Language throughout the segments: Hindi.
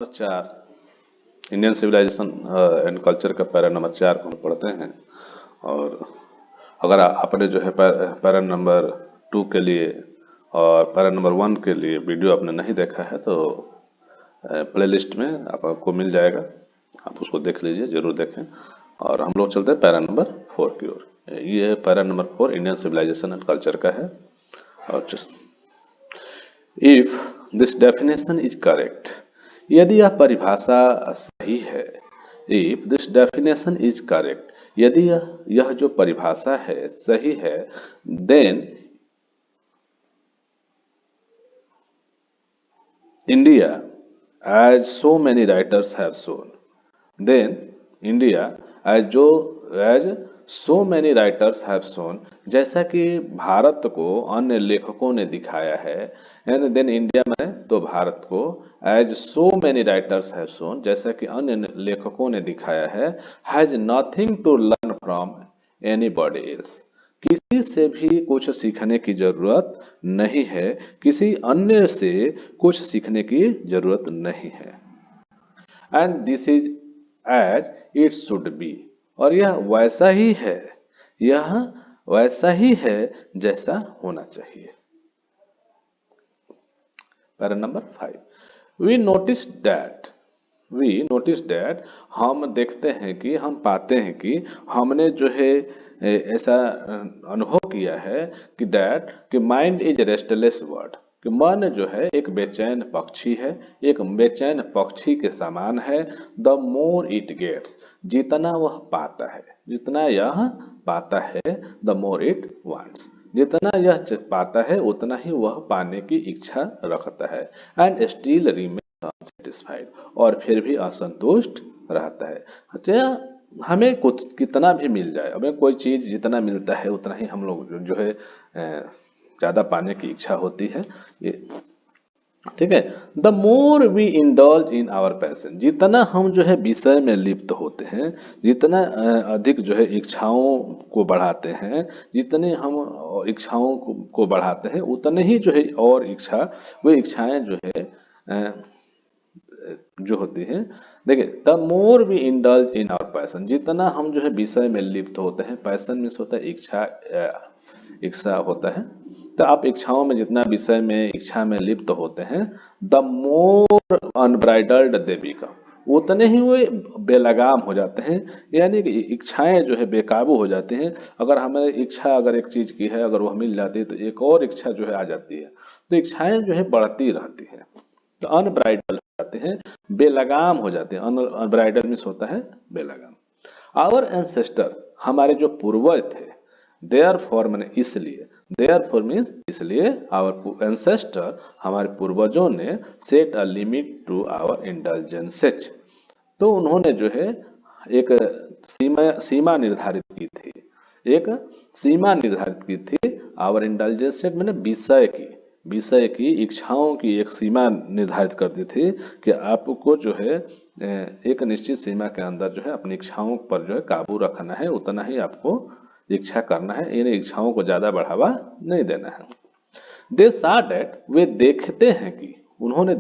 4 इंडियन सिविलाइजेशन एंड कल्चर का पैरा नंबर 4 को हम पढ़ते हैं। और अगर आपने जो है पैरा नंबर 2 के लिए और पैरा नंबर 1 के लिए वीडियो आपने नहीं देखा है तो प्लेलिस्ट में आपको मिल जाएगा, आप उसको देख लीजिए, जरूर देखें। और हम लोग चलते हैं पैरा नंबर 4 की ओर। ये para number 4 Indian civilisation and culture का है। और if this definition is correct, यदि यह परिभाषा सही है, if this definition is correct, यदि यह जो परिभाषा है सही है, then India as so many writers have shown, then India as so many writers have shown, जैसा कि भारत को अन्य लेखकों ने दिखाया है, एंड देन इंडिया में तो भारत को as so many writers have shown, जैसा कि अन्य लेखकों ने दिखाया है, has nothing to learn from anybody else, किसी से भी कुछ सीखने की जरूरत नहीं है, किसी अन्य से कुछ सीखने की जरूरत नहीं है। And this is as it should be, और यह वैसा ही है, यह वैसा ही है जैसा होना चाहिए। Para number 5, we notice that, हम देखते हैं कि, हम पाते हैं कि, हमने जो है ऐसा अनुभव किया है कि दैट कि माइंड इज रेस्टलेस वर्ड, कि मन जो है एक बेचैन पक्षी है, एक बेचैन पक्षी के समान है। द मोर इट गेट्स, जितना वह पाता है, जितना यह पाता है, द मोर इट वांट्स, जितना यह पाता है उतना ही वह पाने की इच्छा रखता है। एंड स्टिल रिमेन्स अनसेटिस्फाइड, और फिर भी असंतुष्ट रहता है। अच्छा, हमें कुछ कितना भी मिल जाए, हमें कोई चीज जितना मिलता है उतना ही हम लोग जो है ज्यादा पाने की इच्छा होती है, ये ठीक है। The more we indulge in our passion, जितना हम जो है विषय में लिप्त होते हैं, जितना अधिक जो है इच्छाओं को बढ़ाते हैं, जितने हम इच्छाओं को बढ़ाते हैं उतने ही जो है और इच्छा, वो इच्छाएं जो है जो होती है, देखिए, the more we indulge in our passion, जितना हम जो है विषय में लिप्त होते हैं, पैशन मीन्स होता है इच्छा, इच्छा होता है, तो आप इच्छाओं में जितना विषय में इच्छा में लिप्त होते हैं, the more unbridled they become, उतने ही वो बेलगाम हो जाते हैं, यानी कि इच्छाएं जो है बेकाबू हो जाती हैं। अगर हमें इच्छा अगर एक चीज की है, अगर वह मिल जाती है तो एक और इच्छा जो है आ जाती है, तो इच्छाएं जो है बढ़ती रहती है, तो अनब्राइडल हो जाते हैं, बेलगाम हो जाते हैं। अनब्राइडल मीन्स होता है बेलगाम। आवर एंसेस्टर, हमारे जो पूर्वज थे, देयर फॉर मैंने इसलिए, देयर फॉर मीन्स इसलिए, आवर एंसेस्टर हमारे पूर्वजों ने set a limit to our indulgences, तो उन्होंने जो है एक सीमा निर्धारित की थी, एक सीमा निर्धारित की थी। आवर इंडल्जेंसेज मैंने विषय की इच्छाओं की एक सीमा निर्धारित कर दी थी कि आपको जो है एक निश्चित सीमा के अंदर जो है अपनी इच्छाओं पर जो है काबू रखना है, उतना ही आपको इच्छा करना है, इन इच्छाओं को ज्यादा बढ़ावा नहीं देना है। दे सा डेट, वे देखते हैं कि, उन्होंने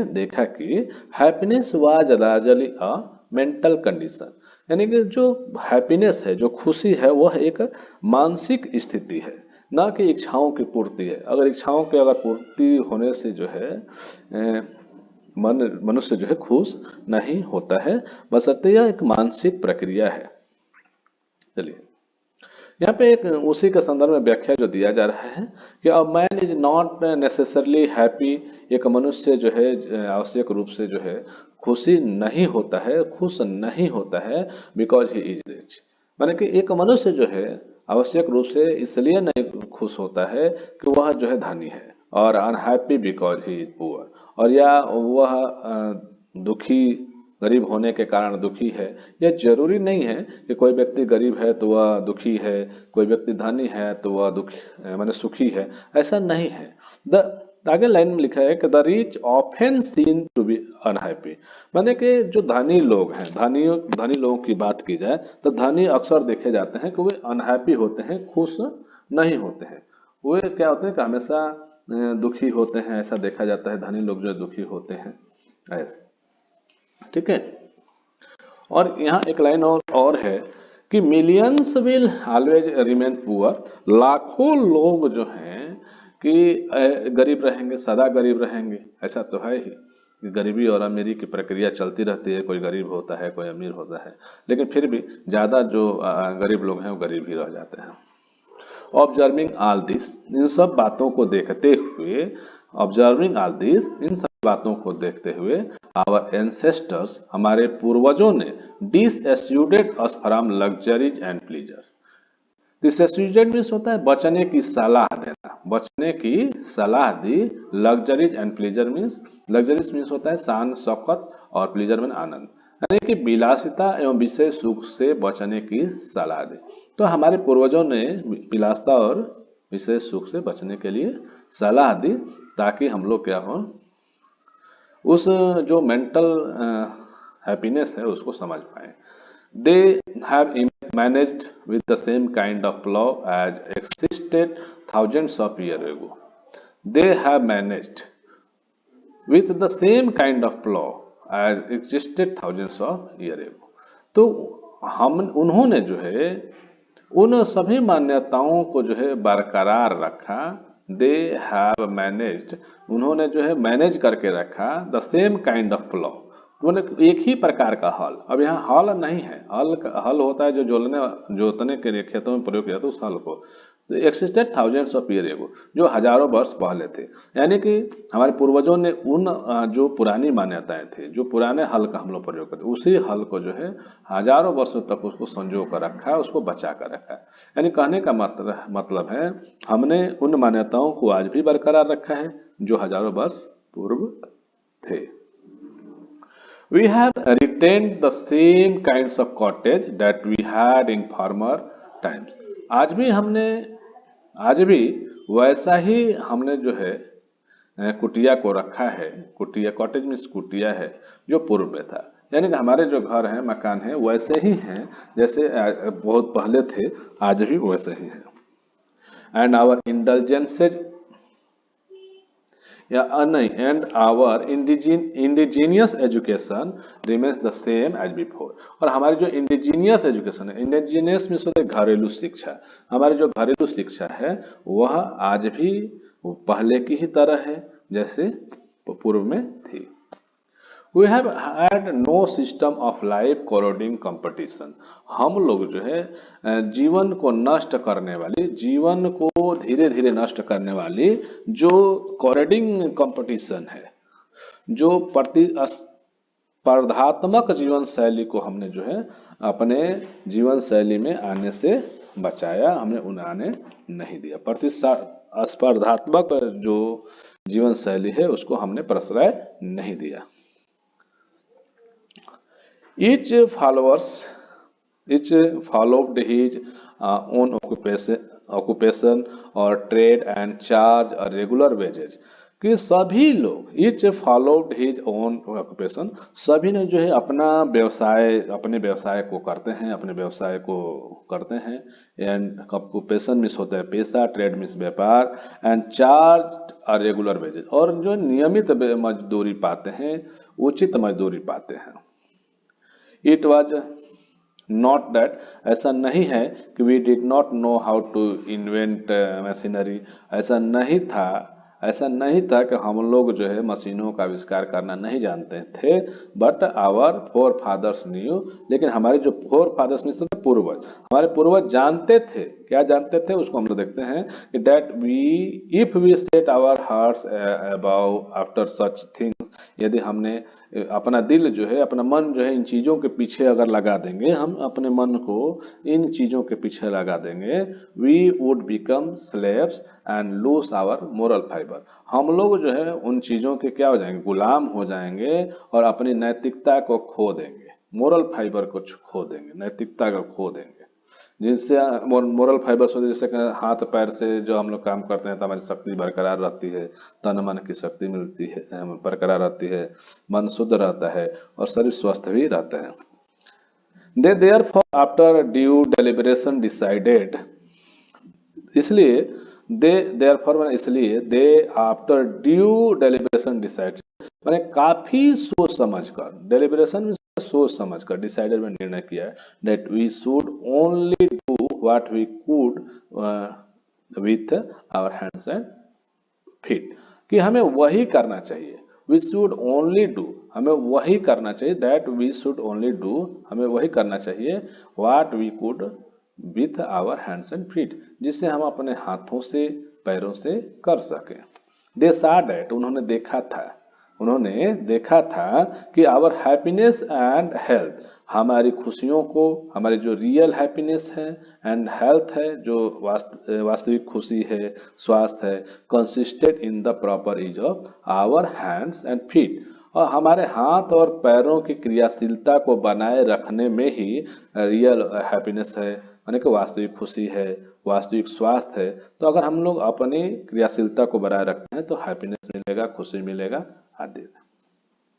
देखा कि happiness was largely a mental condition, यानी कि जो हैप्पीनेस है, जो खुशी है, वह एक मानसिक स्थिति है, ना कि इच्छाओं की पूर्ति है। अगर इच्छाओं की अगर पूर्ति होने से जो है मनुष्य जो है खुश नहीं होता है, बशर्ते यह एक मानसिक प्रक्रिया है। चलिए, यहाँ पे एक उसी के संदर्भ में व्याख्या जो दिया जा रहा है कि a man is not necessarily happy, एक मनुष्य जो है आवश्यक रूप से जो है खुशी नहीं होता है, खुश नहीं होता है, बिकॉज ही इज रिच, माने कि एक मनुष्य जो है आवश्यक रूप से इसलिए नहीं खुश होता है कि वह जो है धनी है, और unhappy because he is poor, और या वह दुखी, गरीब होने के कारण दुखी है। यह जरूरी नहीं है कि कोई व्यक्ति गरीब है तो वह दुखी है, कोई व्यक्ति धनी है तो वह दुखी माने सुखी है, ऐसा नहीं है। द आगे लाइन में लिखा है कि the rich often seen to be unhappy, माने कि जो धनी लोग हैं, धनी लोगों की बात की जाए तो धनी अक्सर देखे जाते हैं कि वे अनहैप्पी होते हैं, खुश नहीं होते हैं। वे क्या होते हैं कि हमेशा दुखी होते हैं, ऐसा देखा जाता है, धनी लोग जो है दुखी होते हैं ऐसे, ठीक है। और यहाँ एक लाइन और है कि millions will always remain poor, लाखों लोग जो हैं कि गरीब रहेंगे, सदा गरीब रहेंगे, ऐसा तो है ही कि गरीबी और अमीरी की प्रक्रिया चलती रहती है, कोई गरीब होता है कोई अमीर होता है, लेकिन फिर भी ज़्यादा जो गरीब लोग हैं वो गरीब ही रह जाते हैं। ऑब्जर्विंग ऑल दिस, इन सब बातों को देखते हुए, ऑब्जर्विंग ऑल दिस, इन सब बातों को देखते हुए, आवर एंसेस्टर्स, हमारे पूर्वजों ने dissuaded us from luxuries and pleasure. Dissuaded means होता है बचने की सलाह देना, बचने की सलाह दी। Luxuries and pleasure means, luxuries means होता है शान शौकत, और प्लीजर मीन आनंद, यानी कि विलासिता एवं विषय सुख से बचने की सलाह दी। तो हमारे पूर्वजों ने विलासिता और विषय सुख से बचने के लिए सलाह दी, ताकि हम लोग क्या हो, उस जो मेंटल हैप्पीनेस है उसको समझ पाए। They have managed with the same kind of law as existed thousands of year ago. They have managed with the same kind of law as existed thousands of year ago. तो हम, उन्होंने जो है उन सभी मान्यताओं को जो है बरकरार रखा। दे हैव मैनेज्ड, उन्होंने जो है मैनेज करके रखा, the same kind of law, उन्होंने एक ही प्रकार का हल। अब यहाँ हल नहीं है, हल होता है जो जोतने के लिए खेतों में प्रयोग किया था उस हल को। तो एक्सिस्टेड थाउजेंड्स ऑफ ईयर एगो, जो हजारों वर्ष पहले थे, यानी कि हमारे पूर्वजों ने उन जो पुरानी मान्यताएं थे, जो पुराने हल का हम लोग प्रयोग करते, उसी हल को जो है हजारों वर्षों तक उसको संजो कर रखा है, उसको बचा कर रखा है। यानी कहने का मतलब है हमने उन मान्यताओं को आज भी बरकरार रखा है जो हजारों वर्ष पूर्व थे। We have retained the same kinds of cottage that we had in former times. आज भी वैसा ही हमने जो है कुटिया को रखा है। कुटिया, कॉटेज मीन्स कुटिया है, जो पूर्व में था, यानी कि हमारे जो घर हैं, मकान हैं, वैसे ही हैं जैसे बहुत पहले थे, आज भी वैसे ही हैं। एंड आवर इंडल्जेंसेज नहीं, and our indigenous education remains the same as before. और हमारी जो इंडिजीनियस एजुकेशन है, इंडिजीनियस मीन्स होता है घरेलू शिक्षा, हमारी जो घरेलू शिक्षा है वह आज भी पहले की ही तरह है जैसे पूर्व में थी। We have had no system of life corroding competition. हम लोग जो है जीवन को नष्ट करने वाली, जीवन को धीरे धीरे नष्ट करने वाली जो corroding competition है, जो प्रतिस्पर्धात्मक जीवन शैली को हमने जो है अपने जीवन शैली में आने से बचाया, हमने उन्हें आने नहीं दिया। प्रतिस्पर्धात्मक जो जीवन शैली है उसको हमने प्रश्रय नहीं दिया। Each followed his own occupation or trade and charge a regular wages। कि सभी लोग, each followed his own occupation, सभी ने जो है अपने व्यवसाय को करते हैं, अपने व्यवसाय को करते हैं। एंड ऑक्यूपेशन मीन्स होता है पेशा, ट्रेड मीन्स व्यापार, and charge a regular wages, और जो नियमित मजदूरी पाते हैं, उचित मजदूरी पाते हैं। इट वॉज नॉट दैट, ऐसा नहीं है कि we did not know how to invent machinery, ऐसा नहीं था कि हम लोग जो है मशीनों का आविष्कार करना नहीं जानते थे। But our forefathers knew, लेकिन हमारे जो फोर फादर्स मीन्स होते पूर्वज, हमारे पूर्वज जानते थे। क्या जानते थे उसको हम लोग देखते हैं कि that if we set our hearts about after such things, यदि हमने अपना दिल जो है, अपना मन जो है इन चीज़ों के पीछे अगर लगा देंगे, हम अपने मन को इन चीज़ों के पीछे लगा देंगे, we would become slaves and lose our moral fibre, हम लोग जो है उन चीज़ों के क्या हो जाएंगे, गुलाम हो जाएंगे और अपनी नैतिकता को खो देंगे, मोरल फाइबर को खो देंगे, नैतिकता को खो देंगे। जिससे मोरल फाइबर्स होते हैं, जैसे हाथ पैर से जो हम लोग काम करते हैं तो हमारी शक्ति बरकरार रहती है, तन मन की शक्ति मिलती है, बरकरार रहती है, मन शुद्ध रहता है और शरीर स्वस्थ भी रहता है। They therefore after due deliberation decided, इसलिए दे देयरफॉर मैंने इसलिए they after due deliberation decide, मैंने काफी सोच समझकर, डेलिब्रेशन में सोच समझकर, डिसाइडेड में निर्णय किया है that we should only do what we could with our hands and feet, कि हमें वही करना चाहिए, वी शुड ओनली डू, हमें वही करना चाहिए, that we should only do, हमें वही करना चाहिए what we could with our hands and feet, जिसे हम अपने हाथों से पैरों से कर सकें। दे saw that, उन्होंने देखा था कि आवर हैप्पीनेस एंड हेल्थ, हमारी खुशियों को, हमारी जो रियल हैप्पीनेस है एंड हेल्थ है, जो वास्तविक खुशी है, स्वास्थ्य है, consisted in the proper use of our hands and feet, और हमारे हाथ और पैरों की क्रियाशीलता को बनाए रखने में ही रियल हैप्पीनेस है, यानी कि वास्तविक खुशी है, वास्तविक स्वास्थ्य है। तो अगर हम लोग अपनी क्रियाशीलता को बनाए रखते हैं तो हैप्पीनेस मिलेगा, खुशी मिलेगा आदि।